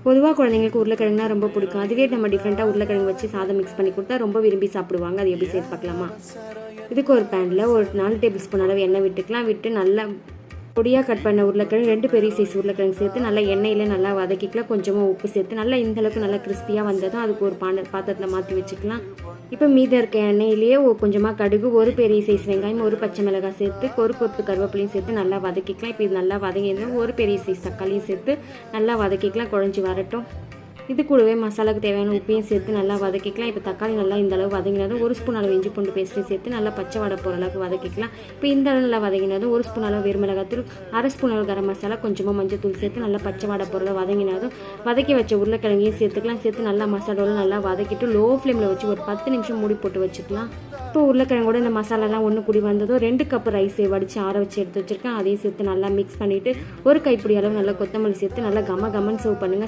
பொதுவாக குழந்தைங்களுக்கு உருளைக்கிழங்குனா ரொம்ப பிடிக்கும். அதுவே நம்ம டிஃப்ரெண்ட்டாக உருளைக்கிழங்கு வச்சு சாதம் மிக்ஸ் பண்ணி கொடுத்தா ரொம்ப விரும்பி சாப்பிடுவாங்க. அது எப்படி செய்து பார்க்கலாமா? இதுக்கு ஒரு பேனில் ஒரு 4 டேபிள் ஸ்பூன் அளவு எண்ணெய் விட்டுக்கலாம். விட்டு நல்லா பொடியாக கட் பண்ண உருளைக்கிழங்கு 2 பெரிய சைஸ் உருளைக்கிழங்கு சேர்த்து நல்லா எண்ணெயில் நல்லா வதக்கிக்கலாம். கொஞ்சமாக உப்பு சேர்த்து நல்லா இந்தளவுக்கு நல்லா கிறிஸ்பியாக வந்ததும் அதுக்கு ஒரு பாத்திரத்தில் மாற்றி வச்சுக்கலாம். இப்போ மீதம் இருக்க எண்ணெயிலேயே கொஞ்சமாக கடுகு, ஒரு பெரிய சைஸ் வெங்காயம், ஒரு பச்சை மிளகாய் சேர்த்து ஒரு கொத்து கருவேப்பிலையும் சேர்த்து நல்லா வதக்கிக்கலாம். இப்போ இது நல்லா வதங்கியிருந்தோம் ஒரு பெரிய சைஸ் தக்காளியும் சேர்த்து நல்லா வதக்கிக்கலாம். குழஞ்சி வரட்டும். இது கூடவே மசாலாவுக்கு தேவையான உப்பையும் சேர்த்து நல்லா வதக்கிக்கலாம். இப்போ தக்காளி நல்லா இந்த அளவு வதங்கினதும் 1 ஸ்பூன் அளவு இஞ்சி பூண்டு பேஸ்ட்டையும் சேர்த்து நல்லா பச்சை வடை போகிற அளவுக்கு வதக்கிக்கலாம். இப்போ இந்த அளவு நல்லா வதங்கினதும் 1 ஸ்பூன் அளவு வெறுமிளகாத்தூள், 1/2 ஸ்பூன் அளவு கரம் மசாலா, கொஞ்சமாக மஞ்சள் தூள் சேர்த்து நல்லா பச்சை வடை போகிற அளவு வதங்கினதும் வதக்கி வச்ச உருளைக்கிழங்கையும் சேர்த்துக்கலாம். சேர்த்து நல்லா மசாலாவில் நல்லா வதக்கிட்டு லோ ஃப்ளேமில் வச்சு ஒரு 10 நிமிஷம் மூடி போட்டு வச்சுக்கலாம். இப்போ உருளைக்கிழங்கோட இந்த மசாலாலாம் ஒன்று கூடி வந்ததும் 2 கப் ரைஸ் வடித்து ஆற வச்சு எடுத்து வச்சுருக்கேன். அதையும் சேர்த்து நல்லா மிக்ஸ் பண்ணிவிட்டு ஒரு கைப்பிடி அளவு நல்லா கொத்தமல்லி சேர்த்து நல்லா கமன்னு சர்வ் பண்ணுங்கள்.